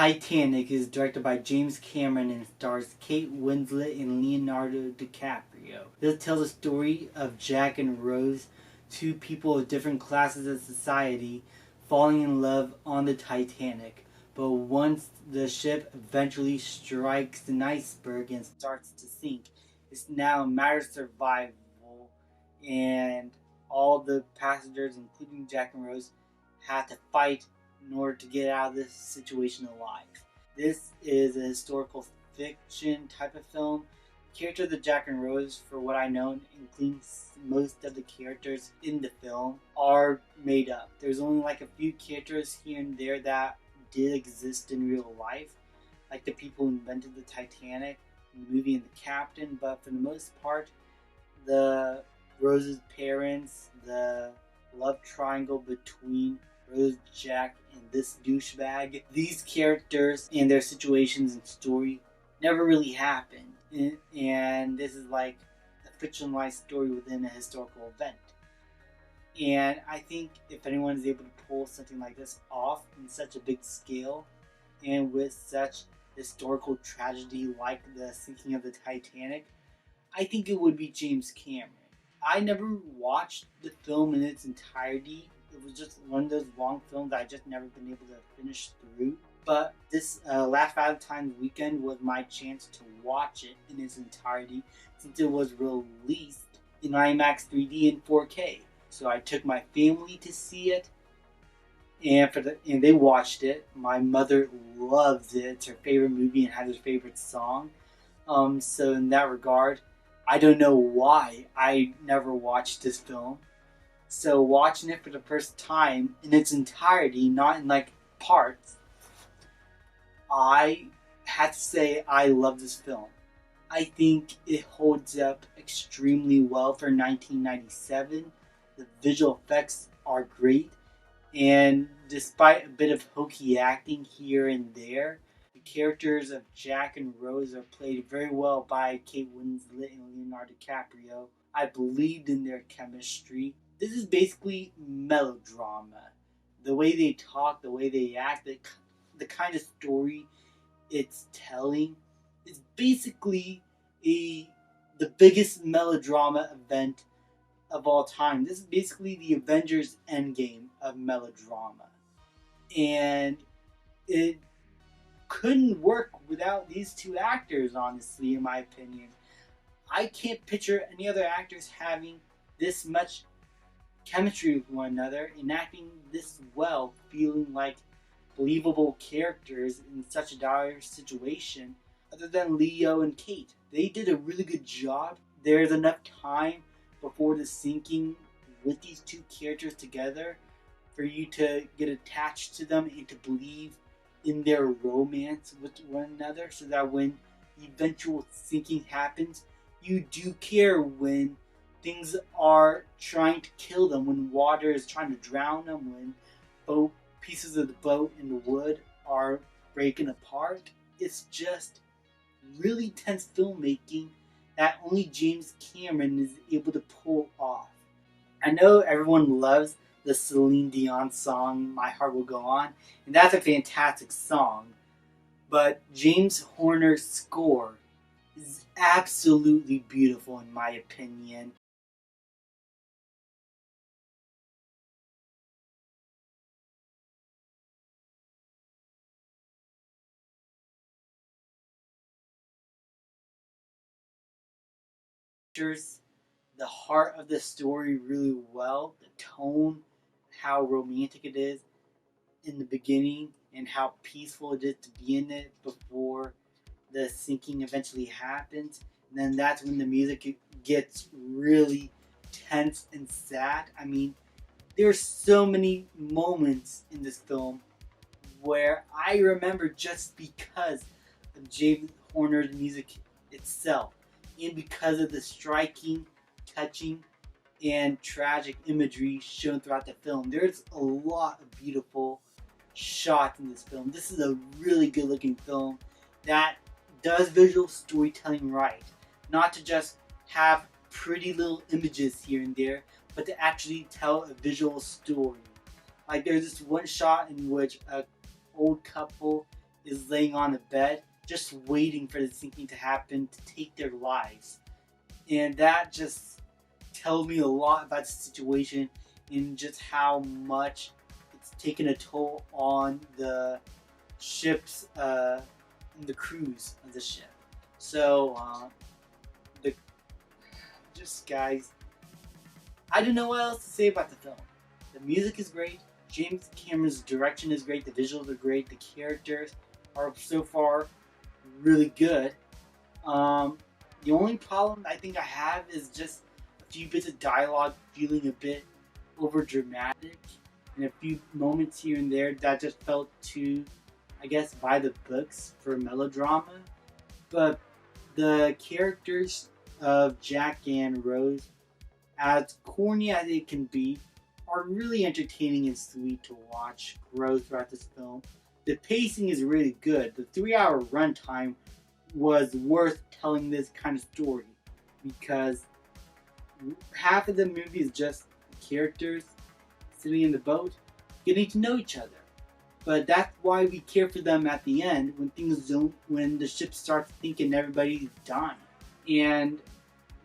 Titanic is directed by James Cameron and stars Kate Winslet and Leonardo DiCaprio. This tells the story of Jack and Rose, two people of different classes of society, falling in love on the Titanic. But once the ship eventually strikes an iceberg and starts to sink, it's now a matter of survival, and all the passengers, including Jack and Rose, have to fight in order to get out of this situation alive. This is a historical fiction type of film. The characters of Jack and Rose, for what I know, including most of the characters in the film, are made up. There's only like a few characters here and there that did exist in real life, like the people who invented the Titanic, the movie, and the captain, but for the most part, the Rose's parents, the love triangle between Rose, Jack, and this douchebag, these characters and their situations and story never really happened. And this is like a fictionalized story within a historical event. And I think if anyone is able to pull something like this off in such a big scale and with such historical tragedy like the sinking of the Titanic, I think it would be James Cameron. I never watched the film in its entirety. It was just one of those long films that I just never been able to finish through. But this last Valentine's weekend was my chance to watch it in its entirety, since it was released in IMAX 3D and 4K. So I took my family to see it, and they watched it. My mother loves it; it's her favorite movie and has her favorite song. So in that regard, I don't know why I never watched this film. So watching it for the first time in its entirety, not in like parts, I had to say I love this film. I think it holds up extremely well for 1997. The visual effects are great, and despite a bit of hokey acting here and there, the characters of Jack and Rose are played very well by Kate Winslet and Leonardo DiCaprio. I believed in their chemistry. This is basically melodrama. The way they talk, the way they act, the kind of story it's telling is basically the biggest melodrama event of all time. This is basically the Avengers Endgame of melodrama. And it couldn't work without these two actors, honestly, in my opinion. I can't picture any other actors having this much chemistry with one another and acting this well, feeling like believable characters in such a dire situation, other than Leo and Kate. They did a really good job. There's enough time before the sinking with these two characters together for you to get attached to them and to believe in their romance with one another, so that when the eventual sinking happens, you do care when things are trying to kill them, when water is trying to drown them, when pieces of the boat and the wood are breaking apart. It's just really tense filmmaking that only James Cameron is able to pull off. I know everyone loves the Celine Dion song, My Heart Will Go On, and that's a fantastic song, but James Horner's score is absolutely beautiful in my opinion. The heart of the story really well, the tone, how romantic it is in the beginning, and how peaceful it is to be in it before the sinking eventually happens. And then that's when the music gets really tense and sad. I mean, there's so many moments in this film where I remember just because of James Horner's music itself, and because of the striking, touching, and tragic imagery shown throughout the film. There's a lot of beautiful shots in this film. This is a really good looking film that does visual storytelling right. Not to just have pretty little images here and there, but to actually tell a visual story. Like there's this one shot in which a old couple is laying on the bed, just waiting for the sinking to happen to take their lives. And that just tells me a lot about the situation and just how much it's taken a toll on the ship's the crews of the ship. So the just guys, I don't know what else to say about the film. The music is great. James Cameron's direction is great. The visuals are great. The characters are so far really good. The only problem I think I have is just a few bits of dialogue feeling a bit over dramatic, and a few moments here and there that just felt too, I guess, by the books for melodrama. But the characters of Jack and Rose, as corny as it can be, are really entertaining and sweet to watch grow throughout this film. The pacing is really good. The 3-hour runtime was worth telling this kind of story because half of the movie is just characters sitting in the boat getting to know each other. But that's why we care for them at the end when the ship starts thinking everybody's dying. And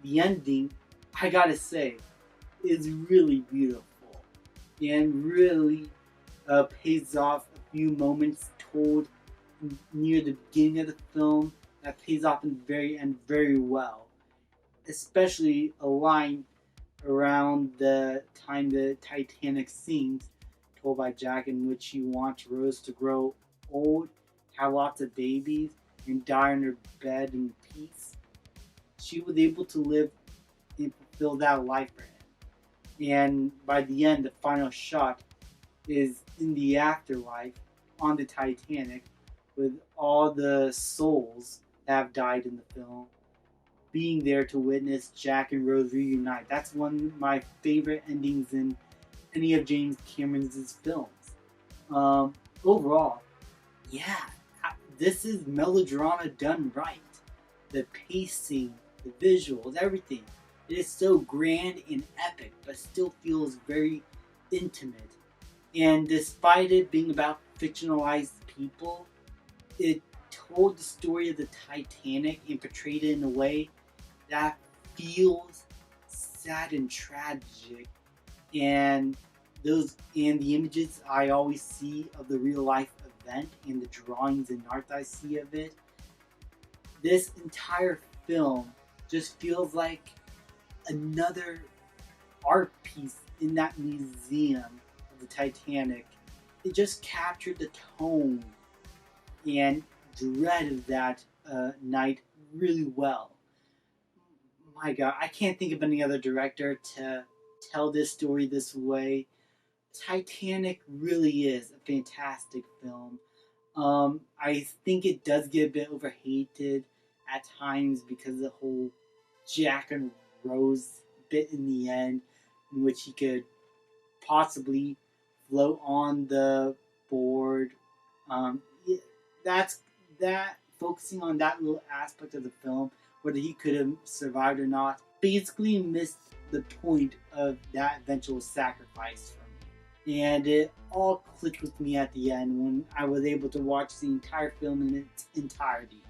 the ending, I gotta say, is really beautiful and really pays off a few moments told near the beginning of the film that pays off in the very end very well. Especially a line around the time the Titanic sinks, told by Jack, in which he wants Rose to grow old, have lots of babies, and die in her bed in peace. She was able to live and fulfill that life for him. And by the end, the final shot is in the afterlife on the Titanic with all the souls that have died in the film being there to witness Jack and Rose reunite. That's one of my favorite endings in any of James Cameron's films. Overall, yeah, this is melodrama done right. The pacing, the visuals, everything. It is so grand and epic, but still feels very intimate. And despite it being about fictionalized people, it told the story of the Titanic and portrayed it in a way that feels sad and tragic. And the images I always see of the real life event and the drawings and art I see of it, this entire film just feels like another art piece in that museum of the Titanic. It just captured the tone and dread of that night really well. My God, I can't think of any other director to tell this story this way. Titanic really is a fantastic film. I think it does get a bit overhated at times because of the whole Jack and Rose bit in the end, in which he could possibly float on the board. That's that focusing on that little aspect of the film, whether he could have survived or not, basically missed the point of that eventual sacrifice for me. And it all clicked with me at the end when I was able to watch the entire film in its entirety.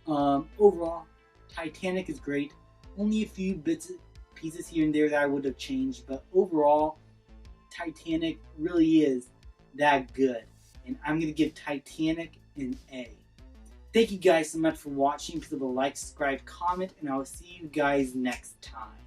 Overall, Titanic is great. Only a few pieces here and there that I would have changed, but overall, Titanic really is that good. And I'm going to give Titanic an A. Thank you guys so much for watching. Please leave a like, subscribe, comment, and I will see you guys next time.